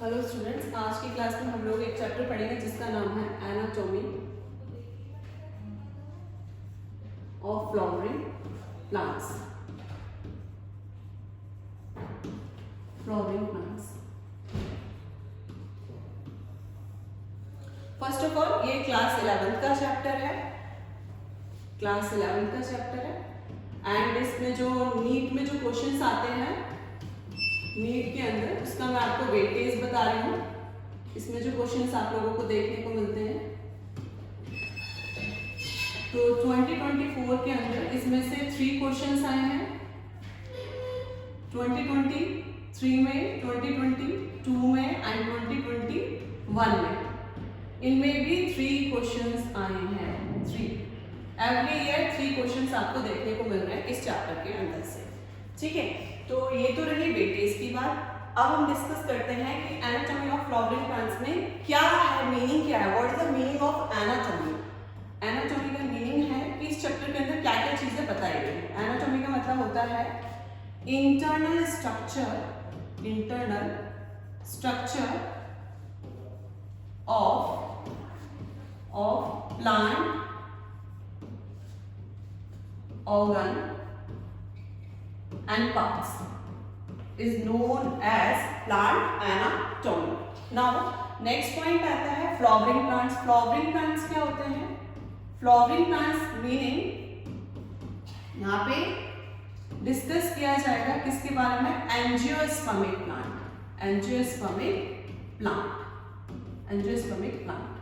Hello students, आज की class में हम लोग एक चैप्टर पढ़ेंगे जिसका नाम है anatomy of flowering plants. Flowering plants. First of all ये क्लास 11th का चैप्टर है। क्लास 11th का चैप्टर है एंड इसमें जो नीट में जो क्वेश्चंस आते हैं नीट के अंदर, उसका मैं आपको वेटेज बता रही हूँ। इसमें जो क्वेश्चंस आप लोगों को देखने को मिलते हैं, तो 2024 के अंदर इसमें से 3 क्वेश्चंस आए हैं। 2023 में, 2022 में एंड 2021 में। इनमें भी 3 क्वेश्चंस आए हैं। 3 एवरी ईयर 3 क्वेश्चंस आपको देखने को मिल रहे हैं इस चैप्टर के अंदर से। ठीक है, तो ये तो रही वेटेज की बात। अब हम डिस्कस करते हैं कि एनाटॉमी ऑफ फ्लावरिंग प्लांट्स में क्या है, मीनिंग क्या है, what is the meaning of anatomy. Anatomy का मीनिंग है कि इस चैप्टर के अंदर क्या क्या चीजें बताई गई हैं। एनाटॉमी का मतलब होता है internal structure of plant organ and parts is known as plant anatomy. Now next point आता है flowering plants. Flowering plants क्या होते हैं? Flowering plants meaning यहाँ पे डिस्कस किया जाएगा किसके बारे में? Angiospermic plant. Angiospermic plant.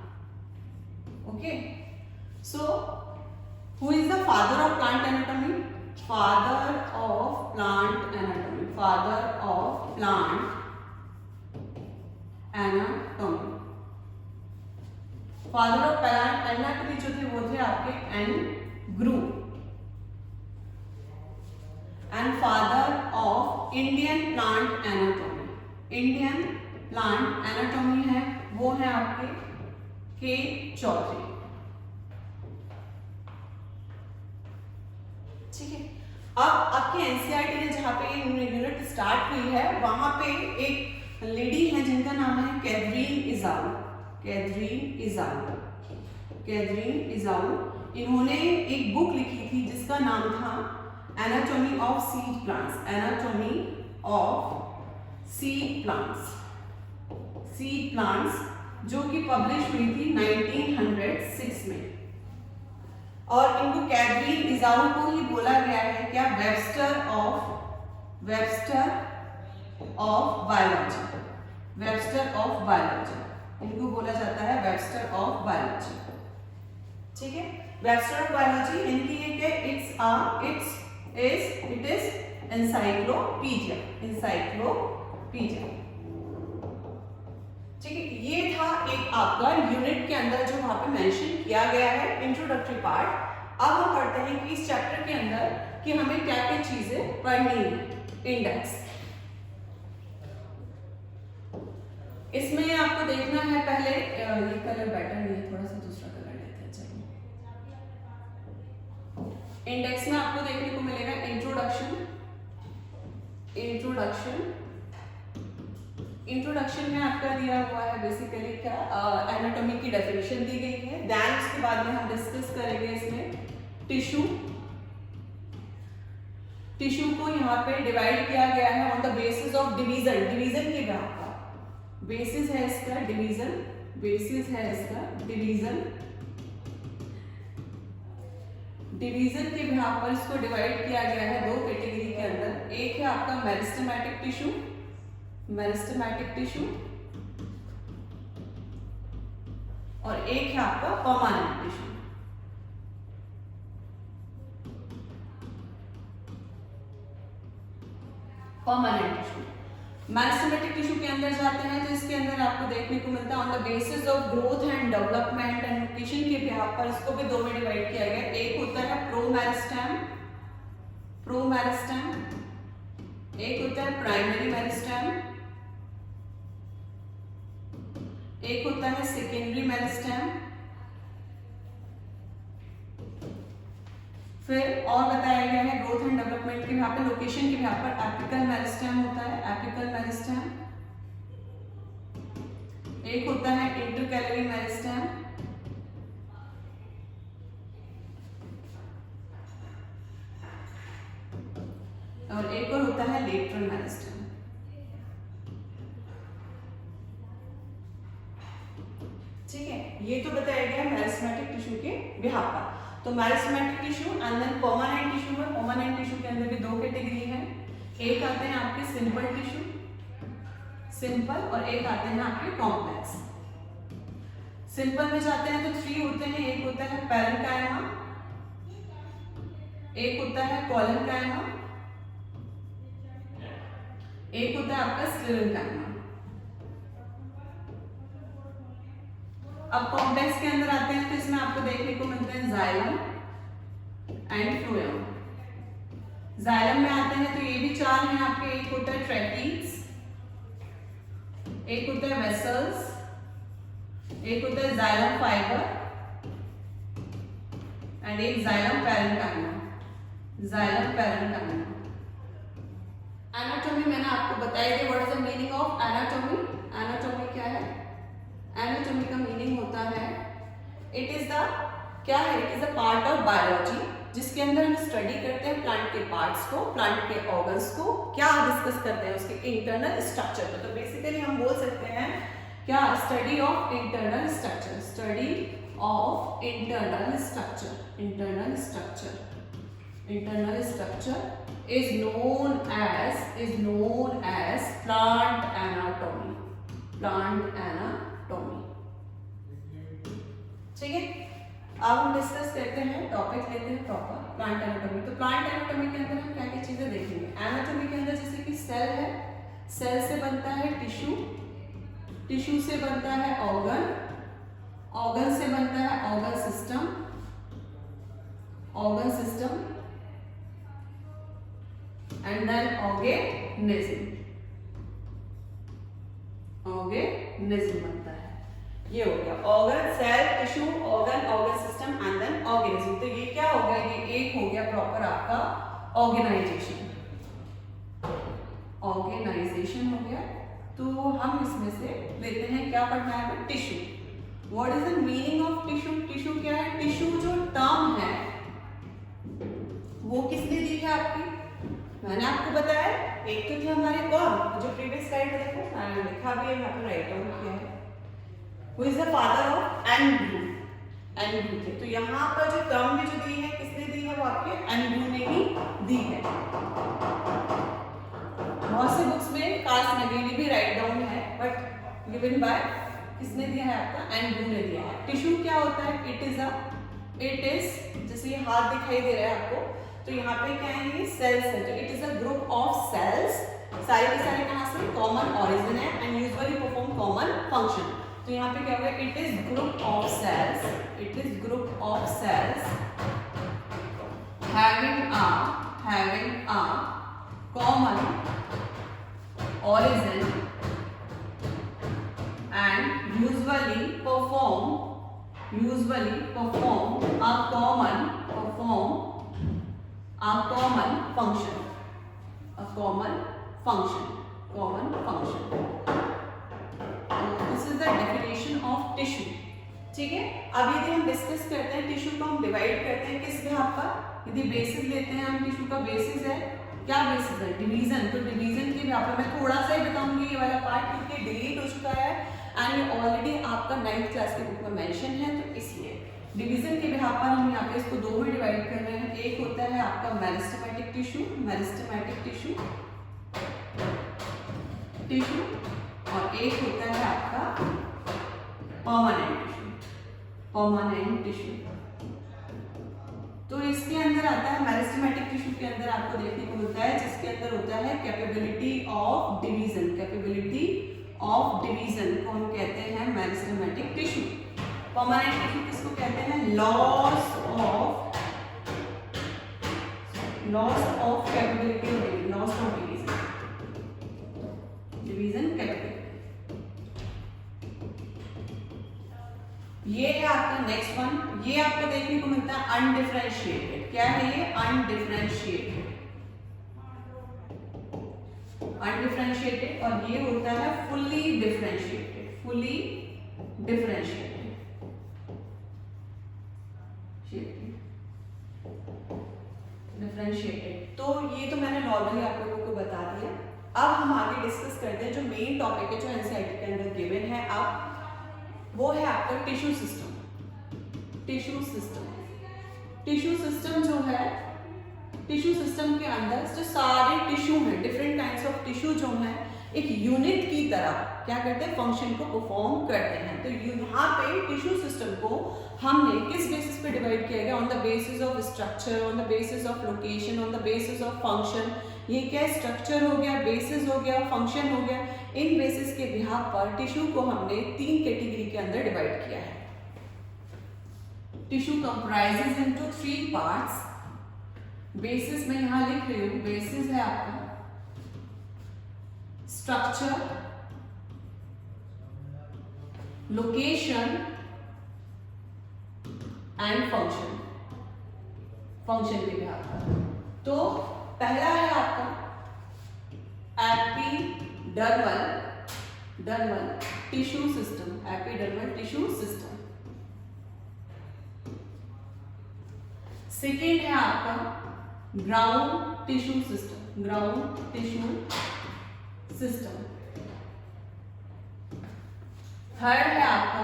Okay, so who is the father of plant anatomy? Father of plant anatomy. Father of plant anatomy जो थे वो थे आपके N Grew. And father of Indian plant anatomy है वो है आपके के चौधरी। ठीक है, अब आपके एनसीईआरटी ने जहाँ पे यूनिट स्टार्ट हुई है वहां पे एक लेडी है जिनका नाम है कैथरीन इजाऊ। इन्होंने एक बुक लिखी थी जिसका नाम था एनाटॉमी ऑफ सीड प्लांट्स, जो कि पब्लिश हुई थी 1906 में। और इनको कैथरीन इजाऊ को ही बोला गया है क्या? Webster of biology. इनको बोला जाता है वेबस्टर ऑफ बायोलॉजी। ठीक है, वेबस्टर ऑफ बायोलॉजी इनकी ये क्या? It is encyclopedia. ठीक है, ये था एक आपका यूनिट के अंदर जो वहां पे मेंशन किया गया है, इंट्रोडक्टरी पार्ट। अब हम पढ़ते हैं कि इस चैप्टर के अंदर कि हमें क्या क्या चीजें पढ़नी है। इंडेक्स, इसमें आपको देखना है पहले, ये कलर बेटर नहीं है, थोड़ा सा दूसरा कलर लेते हैं। चलिए, इंडेक्स में आपको देखने को मिलेगा इंट्रोडक्शन में आपका दिया हुआ है बेसिकली क्या? एनाटॉमी की डेफिनेशन दी गई है। देन उसके बाद में हम डिस्कस करेंगे इसमें टिश्यू को यहाँ पे डिवाइड किया गया है on the basis of division के बिहाफ पर। बेसिस है इसका डिवीजन के बिहाफ पर इसको डिवाइड किया गया है 2 कैटेगरी के अंदर। एक है आपका मेरिस्टेमेटिक टिश्यू और एक है आपका परमानेंट टिश्यू। मेरिस्टेमेटिक टिश्यू के अंदर जाते हैं तो इसके अंदर आपको देखने को मिलता है on the basis of growth and development and nutrition के बिहाफ पर इसको भी 2 में डिवाइड किया गया। एक होता है प्रोमेरिस्टेम, एक होता है प्राइमरी मेरिस्टेम, एक होता है सेकेंडरी मेरिस्टेम। फिर और बताया गया है ग्रोथ एंड डेवलपमेंट के यहाँ पे लोकेशन के यहाँ पर एपिकल मेरिस्टेम होता है, एक होता है इंटरकैलरी मेरिस्टेम और एक और होता है लेटरल मेरिस्टेम। ठीक है, ये तो बताया गया मेरिस्टेमेटिक टिश्यू के बिहाफ का। तो meristematic tissue and then permanent tissue में, परमानेंट टिश्यू के अंदर भी दो कैटेगरी है, एक आते हैं आपके सिंपल टिश्यू, सिंपल, और एक आते हैं आपके कॉम्प्लेक्स। सिंपल में जाते हैं तो 3 होते हैं, एक होता है पैरेन्काइमा, एक होता है कोलेनकाइमा, एक होता है आपका स्क्लेरेनकाइमा। अब कॉम्प्लेक्स के अंदर आते हैं तो इसमें आपको देखने को मिलते हैं जाइलम एंड फ्लोएम। जाइलम में आते हैं तो ये भी 4 हैं आपके, एक होता है ट्रैकीज, एक होता है वेसल्स, एक होता है जाइलम फाइबर एंड एक xylem parenchyma, xylem parenchyma. Anatomy मैंने आपको बताया कि what is the meaning of anatomy. Anatomy क्या है? एनाटॉमी का मीनिंग होता है इट इज द क्या है, it is the part of biology जिसके अंदर हम स्टडी करते हैं प्लांट के पार्ट्स को, प्लांट के ऑर्गन्स को, क्या डिस्कस करते हैं उसके इंटरनल स्ट्रक्चर को। तो बेसिकली हम बोल सकते हैं क्या, study of internal structure, study of internal structure, internal structure, internal structure is known as plant anatomy, plant anatomy। ठीक है, अब हम डिस्कस करते हैं, टॉपिक लेते हैं प्रॉपर प्लांट एनाटॉमी। तो प्लांट एनाटॉमी के अंदर हम क्या क्या चीजें देखेंगे। एनाटॉमी के अंदर जैसे कि सेल है, सेल से बनता है टिश्यू, टिश्यू से बनता है ऑर्गन, ऑर्गन से बनता है organ system, organ system and then organism, organism बनता है। ये हो गया organ, cell, tissue, organ, organ system and then organism. तो ये क्या हो गया, ये एक हो गया प्रॉपर आपका ऑर्गेनाइजेशन, ऑर्गेनाइजेशन हो गया। तो हम इसमें से लेते हैं, क्या पढ़ना है हमें, tissue. What is the meaning of tissue? Tissue क्या है? टिश्यू जो टर्म है वो किसने दी है आपकी? मैंने आपको बताया, एक तो थे हमारे कौन, जो प्रीवियस स्लाइड में देखो मैंने लिखा भी है यहाँ पे, राइट डाउन किया है, who is the father of Andrew, Andrew थे। तो यहाँ पर जो टर्म भी जो दी है किसने दी है, वो आपके एंड्रू ने ही दी है। बहुत से बुक्स में कार्ल नेगेली भी राइट डाउन है, बट गिवन बाय किसने दिया है आपका, एंड्रू ने दिया है। टिश्यू क्या होता है? इट इज जैसे ये हाथ दिखाई दे रहा है आपको, तो यहाँ पे क्या है, ये सेल्स है। तो it is a group of cells, सारे के सारे कहाँ से, कॉमन ओरिजिन है and usually perform common function. तो यहाँ पे क्या होगा, it is group of cells, it is group of cells having a common origin and usually perform a common function, this is the definition of tissue। ठीक है, अब यदि हम डिस्कस करते हैं टिश्यू को, हम डिवाइड करते हैं किस बिहाफ पर, यदि बेसिस लेते हैं हम, टिश्यू का बेसिस है, क्या बेसिस है, डिवीजन। तो डिवीजन के बिहाफ पर मैं थोड़ा सा ही बताऊंगी ये वाला पार्ट क्योंकि डिलीट हो चुका है एंड ये ऑलरेडी आपका 9th क्लास के बुक में मेंशन है, तो इसलिए डिवीजन के बिहाफ पर हम यहाँ पे इसको दो में डिवाइड कर रहे हैं। एक होता है आपका मेरिस्टेमेटिक टिश्यू, और एक होता है आपका परमानेंट टिश्यू। तो इसके अंदर आता है मेरिस्टेमेटिक टिश्यू के अंदर आपको देखने को मिलता है जिसके अंदर होता है कैपेबिलिटी ऑफ डिवीजन, को हम कहते हैं मेरिस्टेमेटिक टिश्यू। परमानेंट टिश्यू किसको कहते हैं, loss of capability, loss of division capability. ये है आपका नेक्स्ट वन, ये आपको देखने को मिलता है अनडिफरेंशिएटेड। क्या है ये, अनडिफरेंशिएटेड, और ये होता है fully differentiated. fully differentiated. Differentiated. तो ये तो मैंने नॉर्मली आप लोगों को बता दिया। अब हम आगे डिस्कस करते हैं जो मेन टॉपिक है जो एनसीईआरटी के अंदर गिवन है अब, वो है आपका tissue system. Tissue system, tissue system जो है, टिश्यू सिस्टम के अंदर जो सारे टिश्यू हैं, डिफरेंट काइंड्स ऑफ टिश्यू जो है एक यूनिट की तरह क्या करते हैं, फंक्शन को परफॉर्म करते हैं। तो यहाँ पे टिश्यू सिस्टम को हमने किस बेसिस पे डिवाइड किया गया, on the basis of structure, on the basis of location, on the basis of function. ये क्या स्ट्रक्चर हो गया, बेसिस हो गया, फंक्शन हो गया। इन बेसिस के बिहाफ पर टिश्यू को हमने 3 कैटेगरी के अंदर डिवाइड किया है। Tissue comprises into 3 parts. Basis मैं यहां लिख रही हूं, बेसिस है आपका structure, location and function, function के बिहाफ पर। तो पहला है आपका epidermal tissue system, epidermal tissue system. Second है आपका ground tissue system, ground tissue system. Third है आपका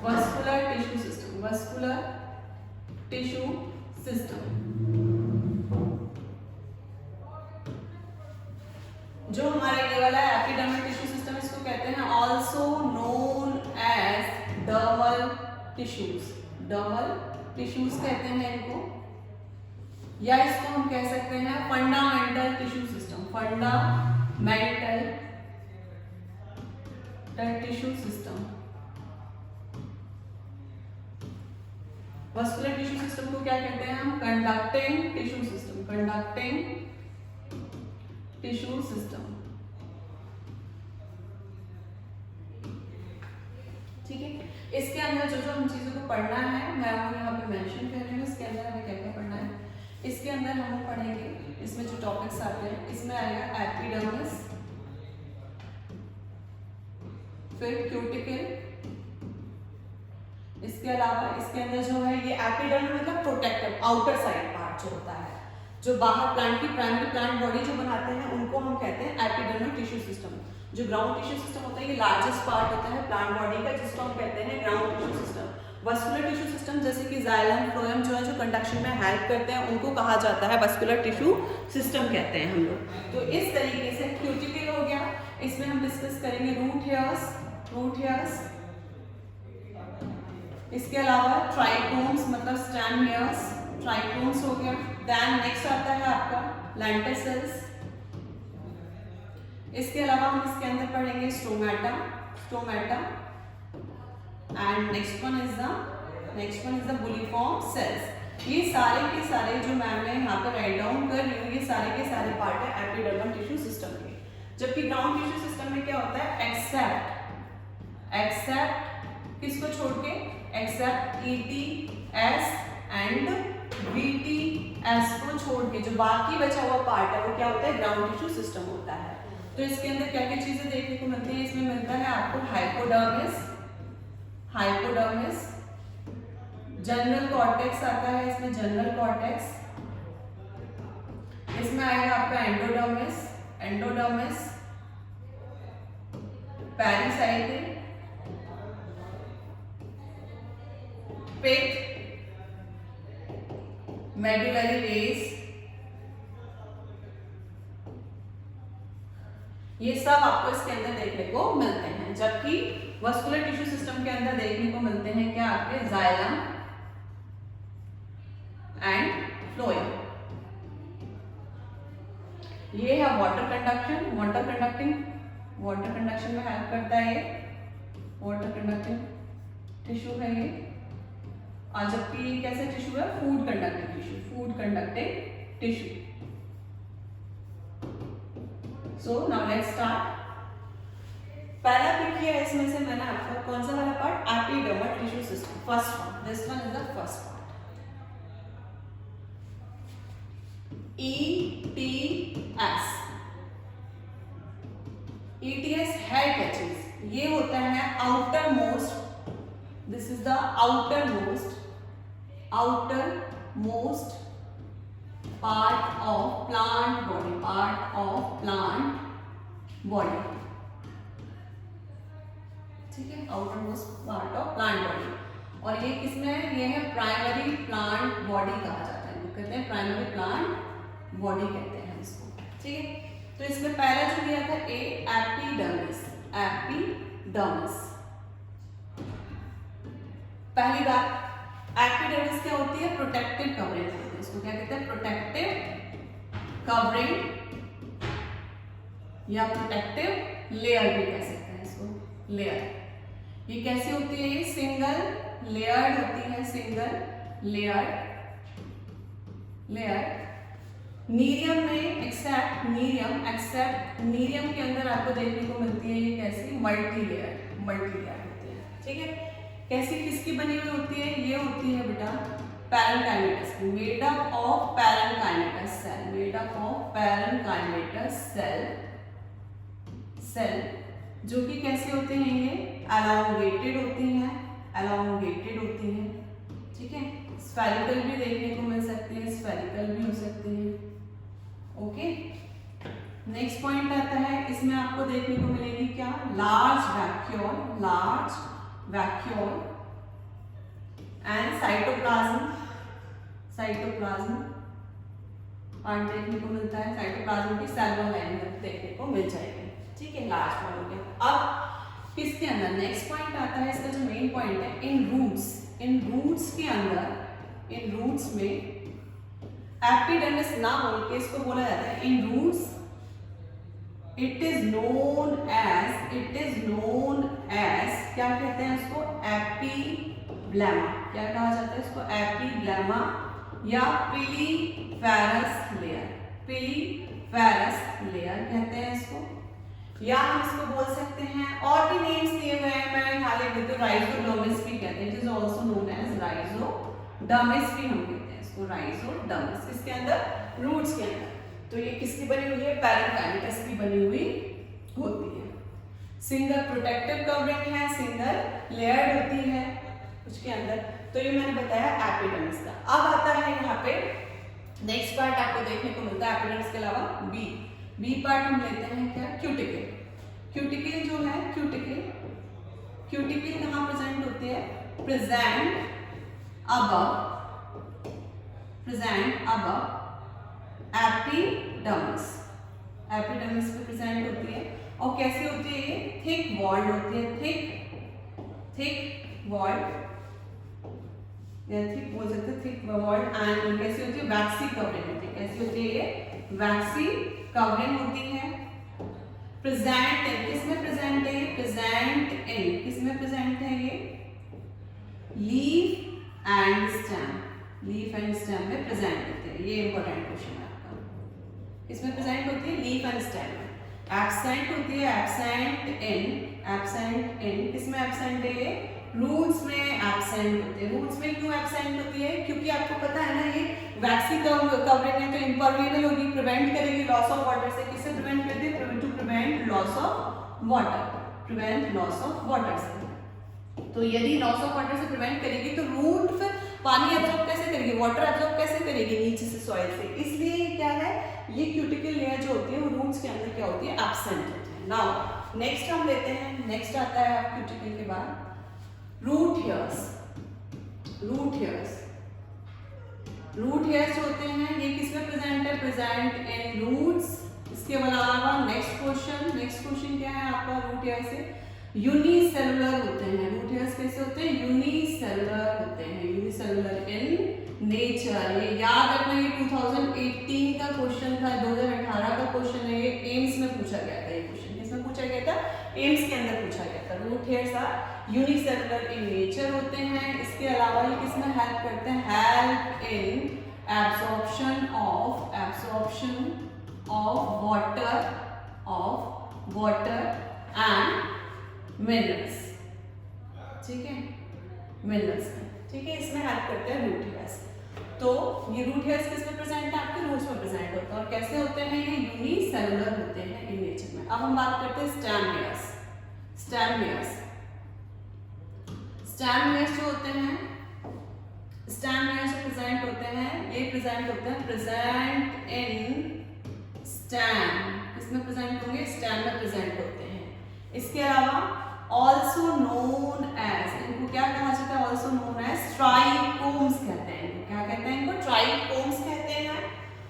vascular tissue system, vascular tissue system. जो हमारा ये वाला एपिडर्मल टिश्यू सिस्टम, इसको कहते हैं also known as dermal tissues, dermal tissues कहते हैं इनको, या इसको हम कह सकते हैं fundamental tissue system, fundamental tissue system. Vascular tissue system को क्या कहते हैं हम, conducting tissue system, conducting tissue system. ठीक है, इसके अंदर जो जो हम चीजों को पढ़ना है मैं आपको यहाँ पे मेंशन कर रही हूँ। इसके अंदर हमें क्या क्या पढ़ना है, इसके अंदर हम पढ़ेंगे, इसमें जो टॉपिक्स आते हैं इसमें आएगा एपिडर्मिस, फिर क्यूटिकल, इसके अलावा इसके अंदर जो है ये एपिडर्मिस मतलब प्रोटेक्टिव आउटर साइड पार्ट जो होता है, जो बाहर प्लांट की प्राइमरी प्लांट बॉडी जो बनाते हैं उनको हम कहते हैं एपिडर्मल टिश्यू सिस्टम। जो ग्राउंड टिश्यू सिस्टम होता है ये लार्जेस्ट पार्ट होता है प्लांट बॉडी का, जिसको हम कहते हैं ground tissue system. Vascular tissue system जैसे कि जाइलम, फ्लोएम जो है जो कंडक्शन में हेल्प करते हैं उनको कहा जाता है वस्कुलर टिश्यू सिस्टम कहते हैं हम लोग। तो इस तरीके से क्यूटिकल हो गया, इसमें हम डिस्कस करेंगे रूट हेयर्स, रूट हेयर्स। इसके अलावा ट्राइकोम्स मतलब स्टेम हेयर्स, ट्राइकोम्स हो गया। देन नेक्स्ट आता है आपका लेंटिसेल्स। इसके अलावा हम इसके अंदर पढ़ेंगे stomata, stomata and next one is the bulliform cells. ये सारे के सारे जो मैं यहाँ पर राइट डाउन कर रही हूँ ये सारे के सारे पार्ट है एपिडर्मल टिश्यू सिस्टम के। जबकि ग्राउंड टिश्यू सिस्टम में क्या होता है, एक्सेप्ट किसको छोड़ के, एक्सेप्ट ETS एंड VTS को छोड़ के जो बाकी बचा हुआ पार्ट है वो क्या होता है, ग्राउंड टिश्यू सिस्टम होता है। तो इसके अंदर क्या क्या चीजें देखने को मिलती है, इसमें मिलता है आपको हाइपोडर्मिस, हाइपोडर्मिस, जनरल कॉर्टेक्स आता है इसमें, जनरल कॉर्टेक्स। इसमें आएगा आपका एंडोडर्मिस, एंडोडर्मिस, पेरिसाइकिल, पिट, मेडुलरी रेस, ये सब आपको इसके अंदर देखने को मिलते हैं। जबकि वस्कुलर टिश्यू सिस्टम के अंदर देखने को मिलते हैं क्या आपके जाइलम एंड फ्लोएम। ये है वाटर कंडक्शन, वाटर कंडक्शन में हेल्प करता है ये, वाटर कंडक्टिंग टिश्यू है ये। और जबकि ये कैसे टिश्यू है, food conducting tissue, food conducting tissue. So now let's start. पहला पिक किया है इसमें से मैंने आपको, कौन सा वाला part, epidermal tissue system, first one, this one is the first part. ETS, ETS है क्या चीज, ये होता है outer most, this is the outer most part of plant body, ठीक है, outer most part of plant body. और ये किसमें है, ये है प्राइमरी प्लांट बॉडी कहा जाता है, कहते हैं प्राइमरी प्लांट बॉडी कहते हैं इसको, ठीक है। तो इसमें पहला जो दिया था ए एपिडर्मिस, पहली बात एपिडर्मिस क्या होती है, प्रोटेक्टिव कवरिंग होती है, इसको क्या कहते हैं, प्रोटेक्टिव कवरिंग या प्रोटेक्टिव लेयर भी कह सकते हैं इसको, लेयर। ये कैसी होती है, ये सिंगल लेयर्ड होती है, सिंगल लेयर नीरियम में एक्सेप्ट नीरियम के अंदर आपको देखने को मिलती है ये कैसी मल्टी लेयर होती है, ठीक है। कैसी किसकी बनी हुई होती है, ये होती है बेटा parenchymatous, made up of parenchymatous cell, जो कि कैसे होते हैं, ये एलोंगेटेड होती हैं, ठीक है। स्फेरिकल भी देखने को मिल सकती है, स्फेरिकल भी हो सकती है, ओके। नेक्स्ट पॉइंट आता है, इसमें आपको देखने को मिलेगी क्या, large vacuole and cytoplasm part देखने को मिलता है, साइटोप्लाज्म की सेलुलर लाइन देखने को मिल जाएगी, ठीक है, लार्ज फॉर्म हो गया। अब किसके अंदर नेक्स्ट पॉइंट आता है, इसका जो मेन पॉइंट है, इन रूट्स के अंदर, इन रूट्स में एपिडर्मिस ना बोल के इसको बोला जाता है in roots, it is known as क्या कहते हैं इसको, एपीब्लेमा, क्या कहा जाता है इसको, एपीब्लेमा या पिलीफेरस लेयर कहते हैं इसको, या हम इसको बोल सकते हैं, और भी नेम्स दिए हुए हैं, मैं यहाँ लिख देती हूँ, राइजोडर्मिस भी कहते हैं, it is also known as rhizodermis भी हम कहते हैं इसको, राइजोडर्मिस, किसके अंदर, रूट्स के अंदर। तो ये किसकी बनी हुई है, पैरेनकाइमेटस की बनी हुई होती है, सिंगल प्रोटेक्टिव कवरिंग है, सिंगल लेयर्ड होती है उसके अंदर। तो ये मैंने बताया एपिडर्मिस का। अब आता है यहाँ पे नेक्स्ट पार्ट आपको देखने को मिलता है एपिडर्मिस के अलावा बी पार्ट हम लेते हैं क्या, क्यूटिकल जो है, क्यूटिकल कहाँ प्रेजेंट होती है, प्रेजेंट above एपिडर्मिस पे प्रेजेंट होती है, और कैसी होती है, ये थिक वॉल्ड होती है, थिक वॉल्ड या थिक बोल सकते हैं, थिक वॉल्ड, एंड कैसी होती है, वैक्सी कवरिंग होती है, कैसी होती है, ये वैक्सी कवरिंग होती है। प्रेजेंट इन किसमें प्रेजेंट है, प्रेजेंट इन किसमें प्रेजेंट है, ये लीफ एंड स्टेम में प्रेजेंट होते हैं, ये इंपॉर्टेंट क्वेश्चन है आपका, इसमें प्रेजेंट होती है लीफ एंड स्टेम में। एब्सेंट होती है, एब्सेंट इन किसमें एब्सेंट है, ये रूट्स में एब्सेंट होती है। रूट्स में क्यों एब्सेंट होती है, क्योंकि आपको पता है ना, ये वैक्सी कवरिंग है, तो इम्परमेबल होगी, प्रिवेंट करेगी लॉस ऑफ वाटर से, किससे प्रिवेंट करती है, to prevent loss of water से। तो यदि लॉस ऑफ वाटर से प्रिवेंट करेगी तो रूट फिर पानी एब्जॉर्ब कैसे करेगी, वाटर एब्जॉर्ब कैसे करेगी, नीचे से, सॉइल से, इसलिए क्या है, ये क्यूटिकल लेयर जो होती है वो रूट्स के अंदर क्या होती है, एब्सेंट होती है। नाउ नेक्स्ट हम लेते हैं, नेक्स्ट आता है क्यूटिकल के बाद रूट हेयर्स होते हैं, ये किसमें प्रेजेंट है, प्रेजेंट इन रूट्स। इसके अलावा नेक्स्ट क्वेश्चन क्या है आपका, रूट हेयर से यूनिसेलुलर होते हैं, रूट हेयर्स कैसे होते हैं, यूनिसेलुलर होते हैं, यूनिसेलुलर इन नेचर। ये याद रखना, ये 2018 का क्वेश्चन था, 2018 का क्वेश्चन है, ये एम्स में पूछा गया था, ये क्वेश्चन किसमें पूछा गया था, एम्स के अंदर पूछा गया था। Root hairs are unicellular in nature होते हैं। इसके अलावा ये किसमें हेल्प करते हैं, help in absorption of water and minerals, ठीक है, मिनरल्स में, ठीक है, इसमें हेल्प करते हैं रूट हेयर्स। तो ये रूट हेयर्स किसमें प्रेजेंट है, आपके रूट्स में प्रेजेंट होते हैं, और कैसे होते हैं, ये यूनिसेलुलर होते हैं इन नेचर में। अब हम बात करते हैं stem hairs. Stem layers. Stem layers जो होते हैं, स्टेम लेयर्स जो प्रेजेंट होते हैं, ये प्रेजेंट होते हैं प्रेजेंट इन स्टेम। किसमें प्रेजेंट होंगे? स्टेम में प्रेजेंट होते हैं। इसके अलावा ऑल्सो नोन एज, इनको क्या कहा जाता है? ऑल्सो नोन एज ट्राइकोम्स कहते हैं। इनको क्या कहते हैं? इनको ट्राइकोम्स कहते हैं।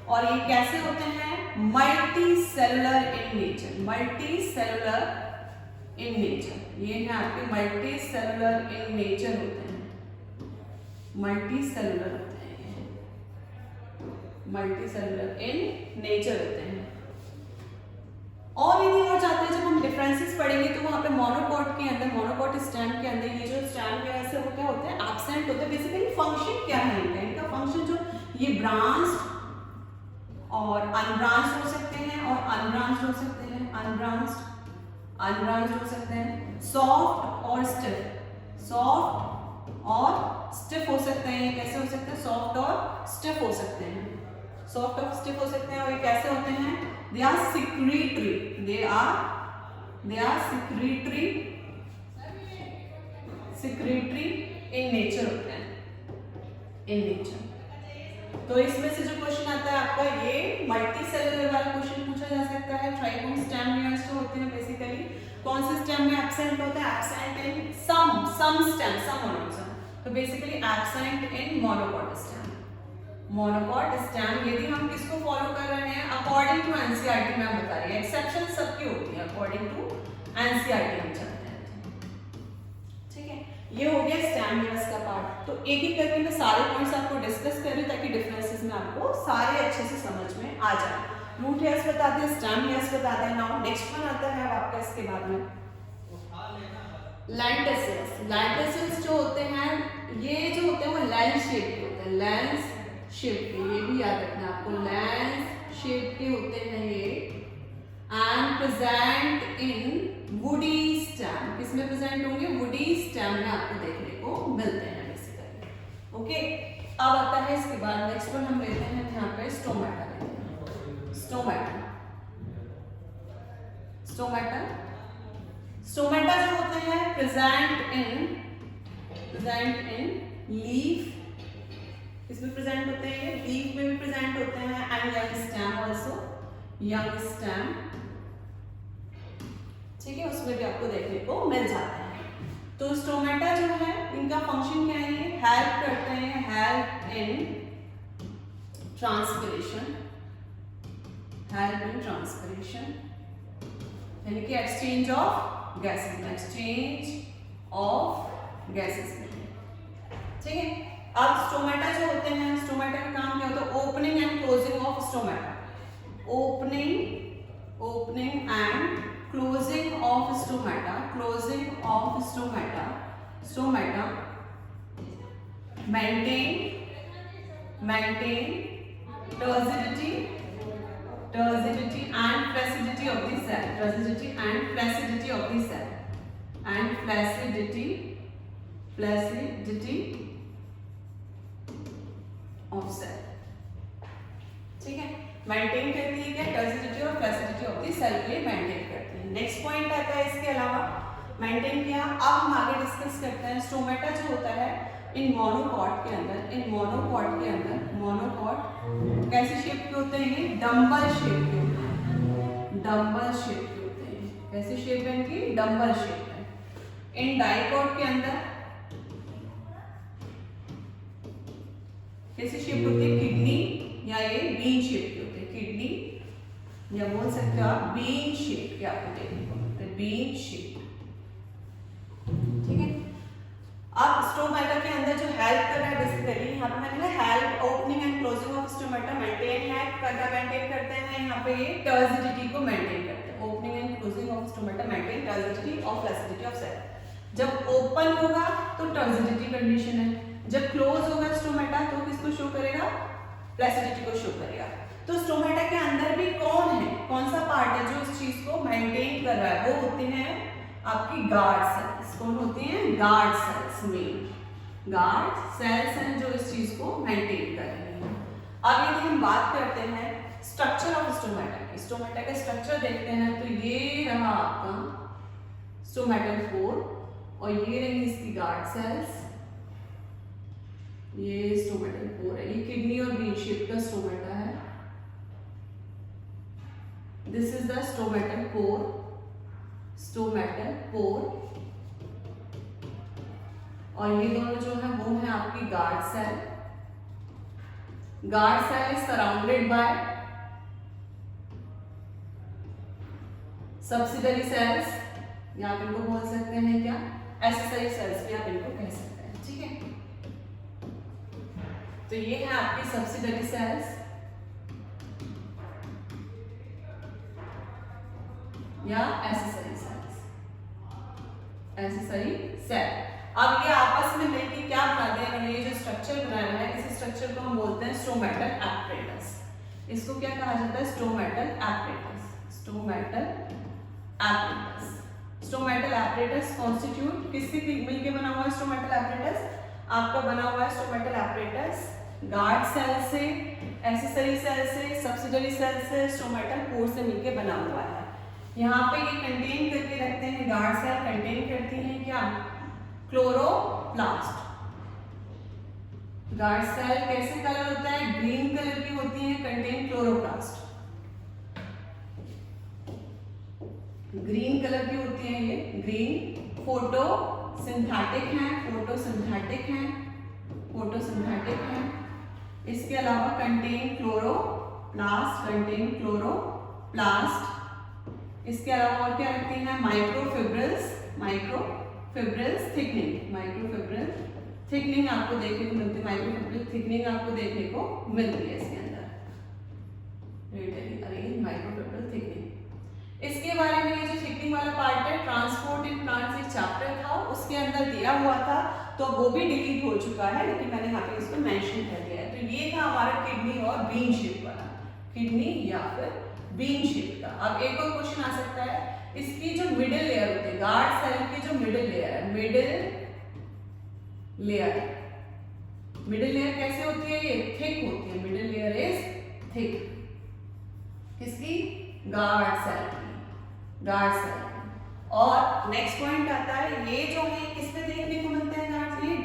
और ये कैसे होते हैं? Multi cellular in nature. Multi cellular in nature, ये है आपके मल्टी सेलुलर इन नेचर होते हैं। मल्टी सेलुलर होते हैं ये, मल्टी सेलुलर इन नेचर होते हैं। और यदि और चाहते हैं, जब हम डिफरेंसेस पढ़ेंगे तो वहां पे मोनोकॉट के अंदर, मोनोकॉट स्टेम के अंदर ये जो स्टेम के ऐसे वो क्या होते हैं? एब्सेंट होते हैं। बेसिकली फंक्शन क्या है इनका? इनका फंक्शन जो ये ब्रांच और अनब्रांच्ड हो सकते हैं और अनब्रांच्ड हो सकते हैं, अनब्रांच्ड हो सकते हैं, सॉफ्ट और स्टिफ, सॉफ्ट और स्टिफ हो सकते हैं। ये कैसे हो सकते हैं? सॉफ्ट और स्टिफ हो सकते हैं, सॉफ्ट और स्टिफ हो सकते हैं। और ये कैसे होते हैं? They are secretory, they are secretory in nature होते हैं, इन नेचर। तो इसमें से जो क्वेश्चन आता है आपका, ये मल्टी सेलुलर वाला क्वेश्चन पूछा जा सकता है। ट्राइकोम स्टेम लेयर्स जो होते हैं बेसिकली कौन से स्टेम में एब्सेंट होता है? एब्सेंट इन सम स्टेम, सम मोनोसम। तो basically absent in monocot stem. Monocot stem यदि हम किसको फॉलो कर रहे हैं? अकॉर्डिंग टू एनसीईआरटी में हम बता रहे हैं, एक्सेप्शन सबकी होती है, अकॉर्डिंग टू एनसीईआरटी हम चलते हैं। ठीक है, ये हो गया स्टेम लेयर्स का पार्ट। तो एक एक करके मैं सारे पॉइंट्स आपको डिस्कस कर रही हूं ताकि डिफरेंसेस में आपको सारे अच्छे से समझ में आ जाए। रूट हेयर्स बताते हैं, स्टेम लेयर्स बताते हैं। नाउ नेक्स्ट वन आता है अब आपका इसके बाद में लेंटिसल्स। लेंटिसल्स जो होते हैं, ये जो होते हैं वो लेंस शेप के होते हैं, लेंस शेप के, ये भी याद रखना आपको, लेंस शेप के होते हैं ये। And present in woody stem. किसमें प्रेजेंट होंगे? वुडी स्टेम में आपको देखने को मिलते हैं बेसिकली। ओके, अब आता है इसके बाद नेक्स्ट वन हम लेते हैं यहाँ पे स्टोमेटा लेते हैं। स्टोमेटा, स्टोमेटा, स्टोमेटा जो होते हैं प्रेजेंट इन लीफ। इसमें प्रेजेंट होते हैं, ये लीफ में भी प्रेजेंट होते हैं। And young stem also, young stem, ठीक है, उसमें भी आपको देखने को मिल जाता है। तो स्टोमेटा जो है इनका फंक्शन क्या है? हेल्प करते हैं, help in transpiration, help in transpiration, यानी कि exchange of gases, exchange of gases में। ठीक है, अब स्टोमेटा जो होते हैं, स्टोमेटा का काम क्या होता है? Opening and closing of stomata, opening and closing of stomata, closing of stomata, stomata maintain tursicity and flaccidity of the cell, tursicity and flaccidity of the cell, and flaccidity of cell। ठीक है, maintain करती है क्या? टर्सिडिटी और flaccidity of the cell के लिए maintain करती है। नेक्स्ट पॉइंट आता है इसके अलावा मेंटेन किया। अब हम आगे डिस्कस करते हैं स्टोमेटा जो होता है इन मोनोकॉट के अंदर, इन मोनोकॉट के अंदर, मोनोकॉट कैसे शेप के होते हैं? ये डंबल शेप के होते हैं, डंबल शेप के होते हैं। कैसे शेप है इनकी? डंबल शेप है। इन डाइकॉट के अंदर कैसे शेप होती है? किडनी या ये बीन शेप के होते हैं, किडनी या बोल सकते हो आप बीन शेप के आपको देखने को मिलते हैं, बीन शेप। ठीक है, अब स्टोमेटा के अंदर जो हेल्प कर रहा है बेसिकली यहाँ पे मैंने help opening and closing of stomata maintain है, मेंटेन करते हैं यहाँ पे ये टर्सिडिटी को मेंटेन करते हैं। Opening and closing of stomata maintain turgidity और फ्लैसिडिटी ऑफ सेल। जब ओपन होगा तो टर्सिडिटी कंडीशन है, जब क्लोज होगा स्टोमेटा तो किसको शो करेगा? फ्लैसिडिटी को शो करेगा। तो स्टोमेटा के अंदर भी कौन है, कौन सा पार्ट है जो इस चीज को मेंटेन कर रहा है? वो होते हैं आपकी गार्ड सेल्स। कौन होती हैं? गार्ड सेल्स में, गार्ड सेल्स हैं जो इस चीज को मेंटेन कर रहे हैं। अब यदि हम बात करते हैं स्ट्रक्चर ऑफ स्टोमेटा की, स्टोमेटा का स्ट्रक्चर देखते हैं तो ये रहा आपका स्टोमेटल पोर, और ये रही इसकी गार्ड सेल्स, ये स्टोमेटल पोर है, ये किडनी और वी शेप का स्टोमेटा है। This is the stomatal pore, stomatal pore, और ये दोनों जो है वो है आपकी guard cell. Guard cell is surrounded by subsidiary cells, या आप इनको बोल सकते हैं क्या, एक्सेसरी सेल्स भी आप इनको कह सकते हैं, ठीक है। तो ये है आपकी सब्सिडरी सेल्स या एक्सेसरी सेल्स, एक्सेसरी सेल। अब ये आपस में मिलकर क्या बनाते हैं, इन्होंने ये जो स्ट्रक्चर बनाया है, इस स्ट्रक्चर को हम बोलते हैं स्टोमेटल एपरेटस। इसको क्या कहा जाता है, stomatal apparatus, stomatal apparatus. Stomatal apparatus constitute किससे मिलके बना हुआ है, स्टोमेटल एपरेटस आपका बना हुआ है, स्टोमेटल एपरेटस गार्ड सेल से, एक्सेसरी सेल से, सब्सिडरी सेल से, स्टोमेटल पोर से मिलके बना हुआ है। यहाँ पे ये कंटेन करके रखते हैं, गार्ड सेल कंटेन करती हैं क्या, क्लोरोप्लास्ट। गार्ड सेल कैसे कलर होता है, ग्रीन कलर की होती है, कंटेन क्लोरोप्लास्ट, ग्रीन कलर की होती है ये, ग्रीन। फोटो सिंथेटिक है, फोटो सिंथेटिक है, फोटो सिंथेटिक है। इसके अलावा कंटेन क्लोरोप्लास्ट, कंटेन क्लोरोप्लास्ट। इसके अलावा और क्या रखती हैं, microfibrils, microfibrils thickening, microfibril thickening आपको देखने को मिलती है, माइक्रोफिब्रिल थिकनिंग आपको देखने को मिलती है इसके अंदर, माइक्रोफिब्रिल थिकनिंग। इसके बारे में ये जो थिकनिंग वाला पार्ट है, ट्रांसपोर्ट इन प्लांट्स एक चैप्टर था, उसके अंदर दिया हुआ था, तो वो भी डिलीट हो चुका है, लेकिन मैंने यहाँ पे इसको मेंशन कर दिया है। तो ये था हमारा किडनी और बीन शेप वाला, किडनी या फिर बीन शेप का। अब एक और क्वेश्चन आ सकता है, इसकी जो मिडिल लेयर होती है, गार्ड सेल की जो मिडिल लेयर है, मिडिल लेयर, मिडिल लेयर कैसे होती है, ये थिक होती है, मिडिल लेयर इज थिक, किसकी, गार्ड सेल की, गार्ड सेल। और नेक्स्ट पॉइंट आता है, ये जो है किसमें देखने को मिलते हैं गार्ड, ये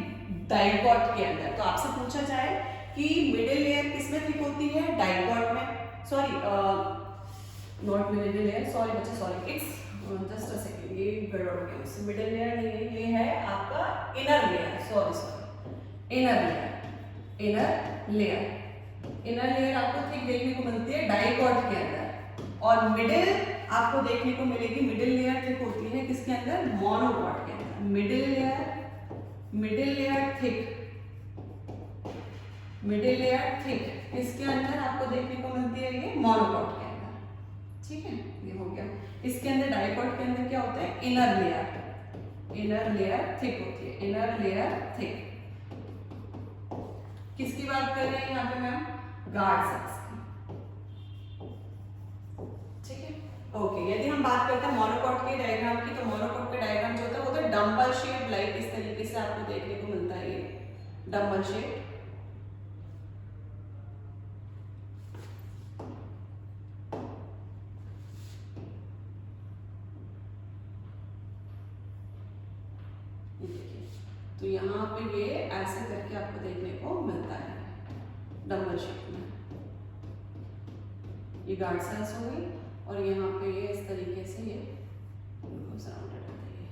डाइकोट के अंदर। तो आपसे पूछा जाए कि मिडिल लेयर किसमें थिक होती है, डाइकोट में, sorry not middle layer, sorry बच्चे sorry, it's just a second, ये गड़बड़ हो गया मुझसे, मिडिल लेयर नहीं है, ये है आपका inner layer, sorry sorry, inner layer, inner layer, inner layer आपको थिक देखने को मिलती है डाइकोट के अंदर। और मिडिल आपको देखने को मिलेगी, मिडिल लेयर थिक होती है किसके अंदर, मोनोकॉट के अंदर। Middle layer thick, middle layer thick इसके अंदर आपको देखने को मिलती है, ये मोनोकॉट के अंदर, ठीक है, ये हो गया। इसके अंदर डाइकोट के अंदर क्या होता है, इनर लेयर थिक होती है, इनर लेयर थिक। किसकी बात कर रहे हैं यहाँ पे मैम, गार्ड सेल्स की, ठीक है, ओके। यदि हम बात करते हैं मोनोकॉट के डायग्राम की, तो मोनोकॉट का डायग्राम जो होता है वो तो डंबल शेप, लाइक इस तरीके से आपको देखने को मिलता है, ये डंबल शेप। तो यहाँ पे ये ऐसे करके आपको देखने को मिलता है डंबल शेप में, ये गार्ड सेल्स हो गई, और यहाँ पे ये इस तरीके से ये सराउंडेड होते हैं,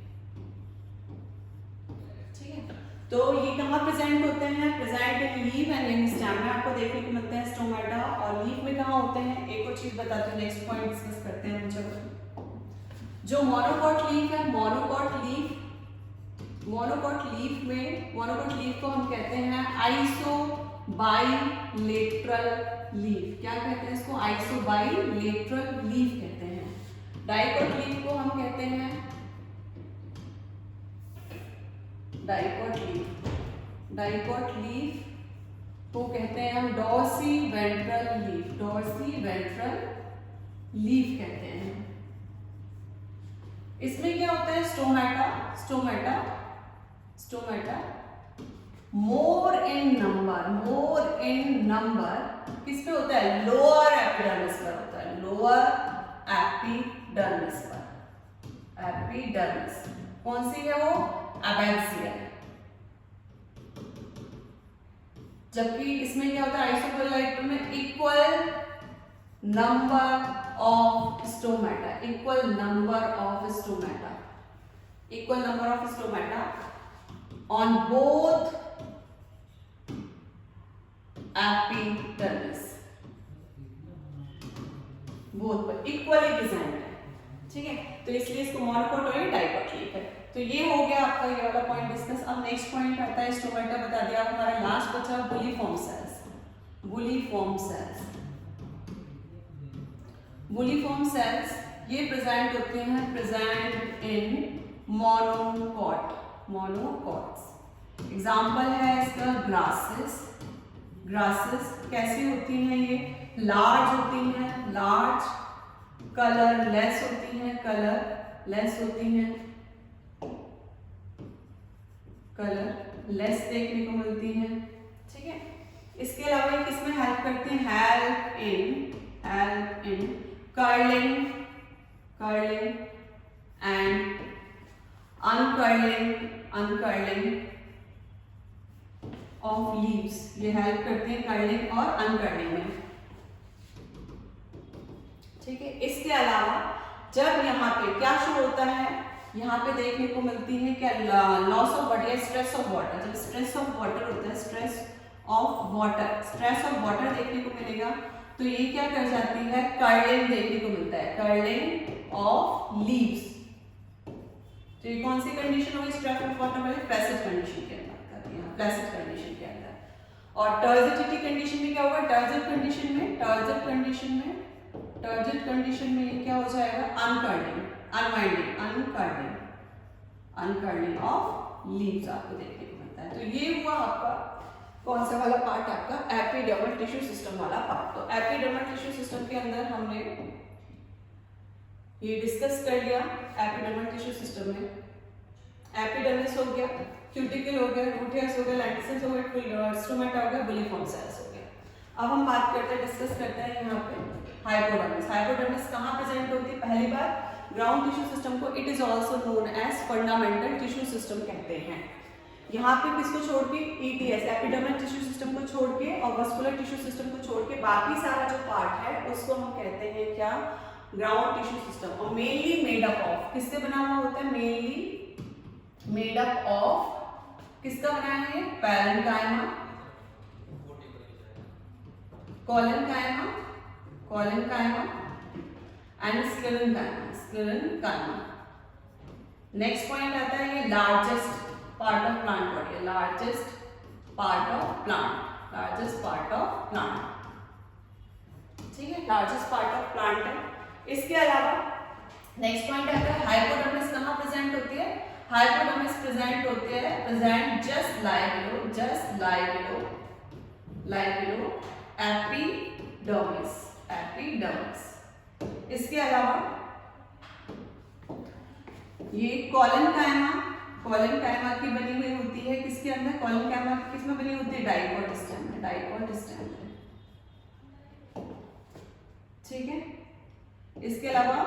ठीक है। तो ये कहाँ प्रेजेंट होते हैं, present in leaf and in stem में आपको देखने को मिलते हैं स्टोमेटा, और लीफ में कहाँ होते हैं, एक और चीज बताते हैं, नेक्स्ट पॉइंट डिस्कस करते हैं। चलो, जो मोनोकॉट लीफ है, मोनोकॉट लीफ में, मोनोकॉट लीफ को हम कहते हैं आइसोबाइलेटरल लीफ। क्या कहते हैं इसको, आइसोबाइलेटरल लीफ कहते हैं। डाइकोट लीफ को हम कहते हैं डाइकोट लीफ को कहते हैं हम डॉर्सी-वेंट्रल लीफ कहते हैं। इसमें क्या होता है, स्टोमेटा मोर इन नंबर किस पे होता है, लोअर एपिडर्मिस पर होता है, लोअर एपिडर्मिस पर। एपिडर्मिस। कौन सी है वो? एबैक्सियल। जबकि इसमें क्या होता है, आइसोक्रोलाइट में equal number of stomata, equal number of stomata, equal number of stomata on both epidermis, both पर इक्वली प्रेजेंट है। ठीक है, तो इसलिए इसको मोनोकोट और डाइकोट है। तो ये हो गया आपका ये वाला पॉइंट डिस्कस। अब नेक्स्ट पॉइंट आता है स्टोमेटा, बता दिया। अब हमारा लास्ट बचा bulliform cells. Bulliform cells, bulliform cells ये प्रेजेंट होते हैं, present in monocot, monocots. Example है इसका ग्रासेस। ग्रासेस कैसी होती हैं? ये लार्ज होती हैं, लार्ज, कलर लेस होती हैं, कलर लेस होती हैं, कलर लेस देखने को मिलती हैं। ठीक है, इसके अलावा ये किसमें हेल्प करते हैं? Help in curling, curling and uncurling, uncurling of leaves. ये हेल्प करते हैं कर्लिंग और अनकर्लिंग में। ठीक है, इसके अलावा जब यहाँ पे क्या शो होता है, यहाँ पे देखने को मिलती है क्या? लॉस ऑफ वाटर या स्ट्रेस ऑफ वाटर। जब स्ट्रेस ऑफ वाटर होता है, stress of water, stress of water देखने को मिलेगा तो ये क्या कर जाती है? कर्लिंग देखने को मिलता है, कर्लिंग ऑफ लीव्स। तो ये कौन सी कंडीशन होगी स्ट्रेस ऑफ वाटर वाली? प्लेसिड कंडीशन के अंदर, प्लेसिड कंडीशन के अंदर। और टर्जिडिटी कंडीशन में क्या होगा? टर्जिड कंडीशन में, टर्जिड कंडीशन में, टर्जिड कंडीशन में ये क्या हो जाएगा? अनकर्लिंग, अनवाइंडिंग, अनकर्लिंग, अनकर्लिंग ऑफ लीव्स आपको देखने को मिलता है। तो ये हुआ आपका कौन सा वाला पार्ट? आपका एपिडर्मल टिश्यू सिस्टम वाला पार्ट। तो एपिडर्मल टिश्यू सिस्टम के अंदर हमने ये डिस्कस कर लिया। एपिडर्मल टिश्यू सिस्टम में एपिडर्मिस हो गया, क्यूटिकल हो गया, रूट हेयर्स हो गया, लेंटिसेस हो गया, स्टोमेटा हो गया, बुलीफॉर्म सेल्स हो गया। अब हम बात करते हैं, डिस्कस करते हैं यहाँ पे हाइपोडर्मिस। हाइपोडर्मिस कहाँ प्रेजेंट होती है? पहली बार ग्राउंड टिश्यू सिस्टम को it is also known as fundamental tissue system कहते हैं। यहाँ पे किसको छोड़ के? ईटीएस, एपिडर्मल टिश्यू सिस्टम को छोड़ के और वस्कुलर टिश्यू सिस्टम को छोड़ के बाकी सारा जो पार्ट है उसको हम कहते हैं क्या? Ground tissue system. और मेनली मेड अप ऑफ, किससे बना हुआ होता है? मेनली मेड अप ऑफ, किसका बना है? Parenchyma, collenchyma, collenchyma and sclerenchyma, sclerenchyma. Next point आता है ये largest part of plant body, largest part of plant, largest part of plant. ठीक है, लार्जेस्ट पार्ट ऑफ प्लांट है। इसके अलावा नेक्स्ट पॉइंट आता है हाइपोडर्मिस कहाँ प्रेजेंट होती है? हाइपोडर्मिस प्रेजेंट होती है, present just lie below, just lie below, lie below epidermis, epidermis. इसके अलावा ये कोलेनकाइमा, कोलेनकाइमा की बनी हुई होती है किसके अंदर? कोलेनकाइमा किसमें बनी होती है? डाइकोट स्टेम में, डाइकोट स्टेम में। ठीक है, इसके अलावा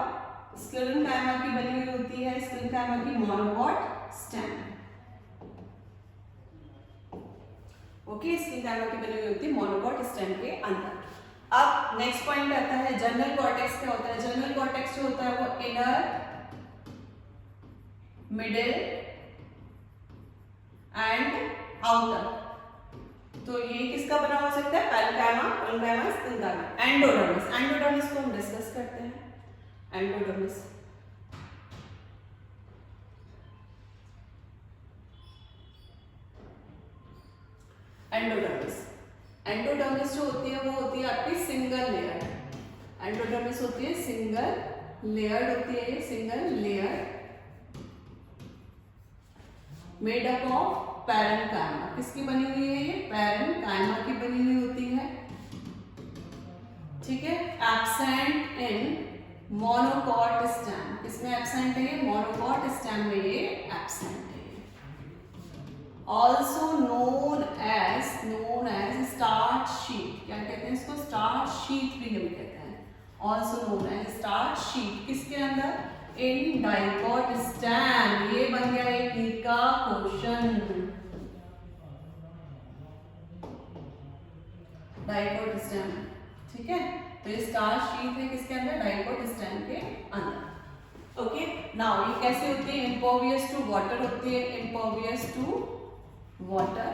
स्क्लेरेनकाइमा की बनी हुई होती है, स्क्लेरेनकाइमा की मोनोकॉट स्टेम। ओके, स्क्लेरेनकाइमा की बनी हुई होती है मोनोकॉट स्टेम के अंदर। अब नेक्स्ट पॉइंट आता है जनरल कॉर्टेक्स। क्या होता है? जनरल कॉर्टेक्स जो होता है वो इनर, मिडिल एंड आउटर। तो ये किसका बना हो सकता है? Parenchyma, collenchyma, sclerenchyma. Endodermis, endodermis को हम डिस्कस करते हैं। एंडोडर्मिस, एंडोडर्मिस, एंडोडर्मिस जो होती है वो होती है आपकी सिंगल लेयर। एंडोडर्मिस होती है सिंगल लेयर होती है, ये single layer made up of parenchyma. किसकी बनी हुई है ये? पैरेन्काइमा की बनी हुई होती है। ठीक है, एब्सेंट इन मोनोकॉट स्टेम। किसमें एब्सेंट है ये? मोनोकॉट स्टेम में ये एब्सेंट है। Also known as starch sheath. क्या कहते हैं इसको? स्टार्च शीट भी हम कहते हैं। Also known as starch sheath. किसके अंदर? In dicot stem. ये बन गया एक नीट का क्वेश्चन, डाइकोट स्टैम। ठीक है, तो ये स्टार शीट है किसके अंदर, डाइकोट स्टैम के अंदर। ओके, नाउ ये कैसे होती है, इम्पर्वियस टू वाटर होती है, इम्पर्वियस टू वाटर।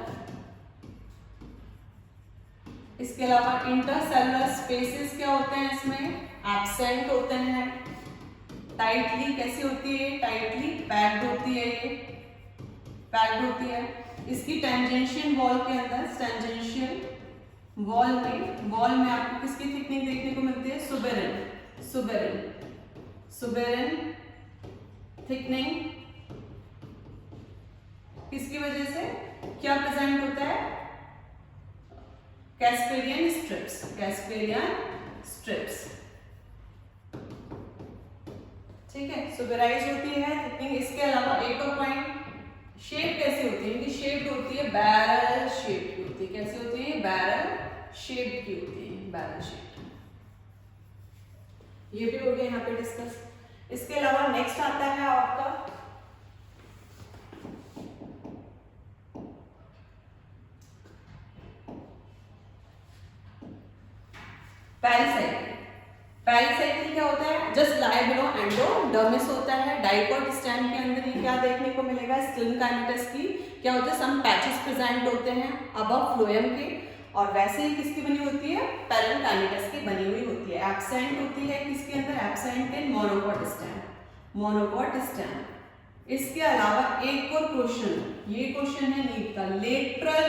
इसके अलावा इंटरसेलुलर स्पेसेस क्या होते हैं इसमें, एब्सेंट होते हैं। टाइटली कैसी होती है, टाइटली पैक्ड होती है, ये पैक्ड होती है। इसकी टेंजेंशियल वॉल के अंदर, टेंजेंशियल वॉल में आपको किसकी थिकनिंग देखने को मिलती है, सुबेरिन थिकनिंग। किसकी वजह से क्या प्रेजेंट होता है, कैस्पेरियन स्ट्रिप्स। ठीक है, सुबेराइज होती है थिकनिंग। इसके अलावा एक और पॉइंट, शेप कैसी होती है, इनकी शेप होती है बैरल शेप की होती है। कैसी होती है, बैरल शेप की होती है, बैरल शेप। ये भी हो गया यहाँ पे डिस्कस। इसके अलावा नेक्स्ट आता है आपका पेरिसाइकिल क्या होता है, जस्ट लाई बिलो एंडोडर्मिस होता है। डाइकोट स्टैम के अंदर ये क्या देखने को मिलेगा, स्क्रीन काइनेटिस की क्या होता है, सम पैचेस प्रेजेंट होते हैं अबव फ्लोएम के, और वैसे ही किसकी बनी होती है, पेरेंकाइनेटिस की बनी हुई होती है। एब्सेंट होती है किसके अंदर, एब्सेंट इन मोनोकोट स्टैम। इसके अलावा एक और क्वेश्चन, ये क्वेश्चन है नीट का, lateral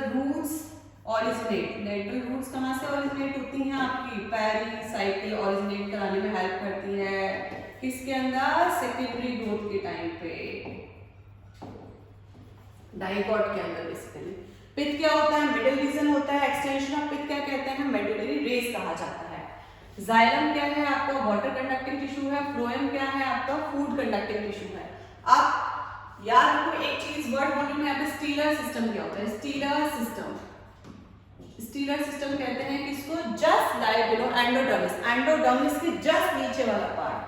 roots originate. Lateral roots कहाँ से ऑरिजिनेट होती हैं, आपकी पेरिसाइकिल ऑरिजिनेट कराने में हेल्प करती है। किसके अंदर, सेकेंडरी ग्रोथ के टाइम पे, डाइकोट के अंदर। बेसिकली पिथ क्या होता है, मिडिल रीजन होता है। एक्सटेंशन ऑफ पिथ क्या कहते हैं, मेडुलरी रेस कहा जाता है। जाइलम क्या है आपका, वाटर कंडक्टिंग टिश्यू है। फ्लोएम क्या है आपका, फूड कंडक्टिंग टिश्यू है। अब यार आपको एक चीज वर्ड बोलूं मैं, अब स्टीलर सिस्टम क्या होता है, स्टीलर सिस्टम कहते हैं किसको, जस्ट लाई बिलो एंडोडर्मिस के जस्ट नीचे वाला पार्ट।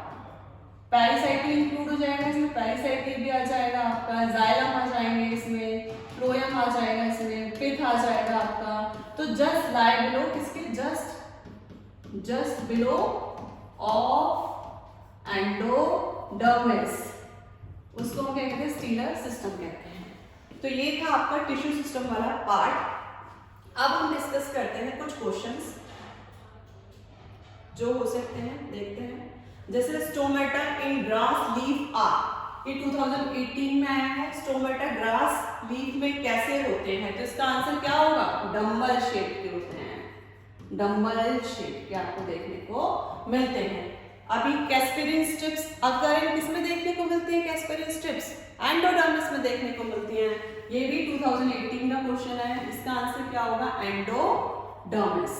पेरिसाइकिल इंक्लूड हो जाएगा इसमें, पेरिसाइकिल भी आ जाएगा आपका, जाइलम आ जाएंगे इसमें, फ्लोएम आ जाएगा इसमें, पिथ आ जाएगा आपका। तो जस्ट लाई बिलो किसके, जस्ट बिलो ऑफ एंडोडर्मिस, उसको हम क्या कहते हैं, स्टीलर सिस्टम कहते हैं। तो ये था आपका टिश्यू सिस्टम वाला पार्ट। अब हम डिस्कस करते हैं कुछ क्वेश्चंस जो हो सकते हैं, देखते हैं। जैसे stomata in grass leaf are, ये 2018 में आया है। स्टोमेटा ग्रास लीफ में कैसे होते हैं, तो इसका आंसर क्या होगा, डम्बल शेप के होते हैं। डम्बल शेप के आपको देखने को मिलते हैं। अभी कैस्पेरियन स्ट्रिप्स अगर किसमें देखने को मिलती है, कैस्पेरियन स्ट्रिप्स एंडोडर्मिस में देखने को मिलती हैं। ये भी 2018 का क्वेश्चन है। इसका आंसर क्या होगा, एंडोडर्मिस।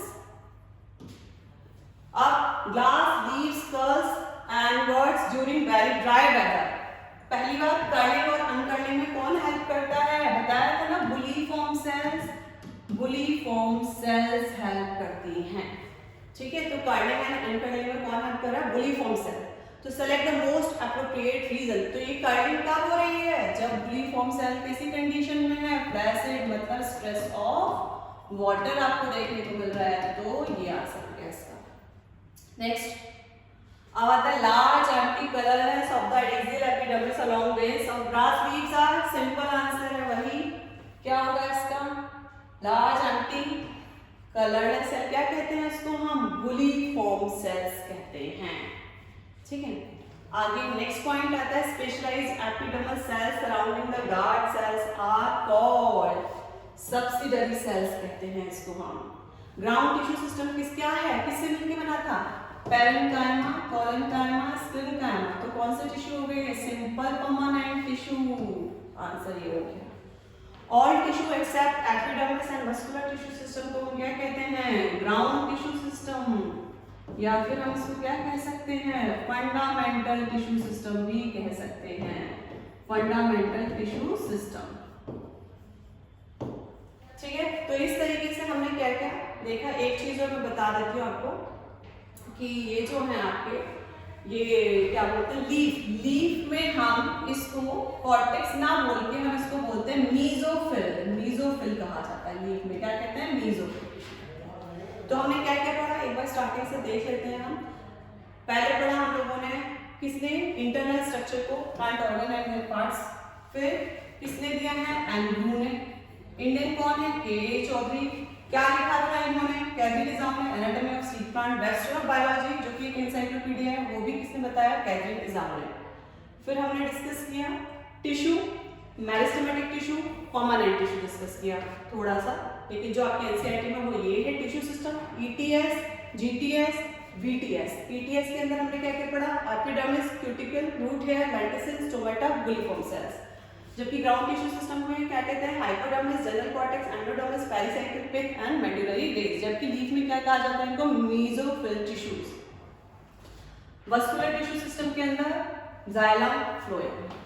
अब grass leaves curls inwards during very dry weather. पहली बार कर्लिंग और अनकर्लिंग में कौन हेल्प करता है, बताया था ना, बुलीफॉर्म सेल्स हेल्प करती हैं। ठीक है, तो कर्लिंग एंड अनकर्लिंग में कौन हेल्प कर रहा है, बुलीफॉर्म सेल। तो select the most appropriate reason. तो ये कर्लिंग कब हो रही है, जब बुलीफॉर्म सेल किसी कंडीशन में है, फ्लैसिड मतलब स्ट्रेस ऑफ वाटर आपको देखने को मिल रहा है, तो ये आंसर है इसका। नेक्स्ट अब आता है large empty colourless of the adaxial epidermis along veins of grass leaves are. Simple answer है वही, क्या होगा इसका, लार्ज एम्प्टी कलरलेस सेल। क्या कहते हैं इसको हम, बुलीफॉर्म सेल्स कहते हैं। ठीक है, आगे नेक्स्ट पॉइंट आता है, specialised epidermal cells surrounding the guard cells are called subsidiary cells कहते हैं इसको हम। ग्राउंड टिश्यू सिस्टम क्या है, किससे मिलकर बना था, पेरेन्काइमा, कोलेन्काइमा, स्क्लेरोकाइमा। तो कौन सा टिश्यू हो गया, सिंपल परमानेंट टिश्यू। आंसर ये हो गया। All tissue except epidermis and muscular tissue system को हम क्या कहते हैं, ग्राउंड टिश्यू सिस्टम, या फिर हम इसको क्या कह सकते हैं, फंडामेंटल टिश्यू सिस्टम भी कह सकते हैं, फंडामेंटल टिश्यू सिस्टम। ठीक है, तो इस तरीके से हमने क्या क्या देखा। एक चीज और मैं बता देती हूँ आपको, कि ये जो है आपके, ये क्या बोलते हैं, लीफ में हम इसको कॉर्टेक्स ना बोल के हम इसको बोलते हैं मीजोफिल कहा जाता है। लीफ में क्या कहते हैं, मीजोफिल। तो हमने क्या क्या पढ़ा, एक बार स्टार्टिंग से देख लेते हैं हम। पहले पढ़ा हम लोगों ने, किसने, इंटरनल स्ट्रक्चर को, प्लांट ऑर्गन एंड पार्ट्स। फिर किसने दिया है, एंड्रू ने। इंडियन कौन है, के चौधरी। क्या लिखा था इन्होंने, कैथरी निजाम ने, anatomy of seed plant, western of biology जो कि एक एनसाइक्लोपीडिया है, वो भी किसने बताया, कैथरी निजाम ने। फिर हमने डिस्कस किया tissue, meristematic tissue, common and tissue discuss किया थोड़ा सा, लेकिन जो आपके एनसीईआरटी में वो ये है tissue system, ETS, GTS, VTS. ETS के अंदर हमने क्या क्या पढ़ा, epidermis, cuticle, root hair, lenticel, stomata, bulliform cells. जबकि ग्राउंड टिश्यू सिस्टम को क्या कहते हैं, hypodermis, general cortex, endodermis, pericycle and medullary veins. जबकि लीफ में क्या कहा जाता है इनको, mesophyll tissues. Vascular tissue system के अंदर जाइलम, फ्लोएम।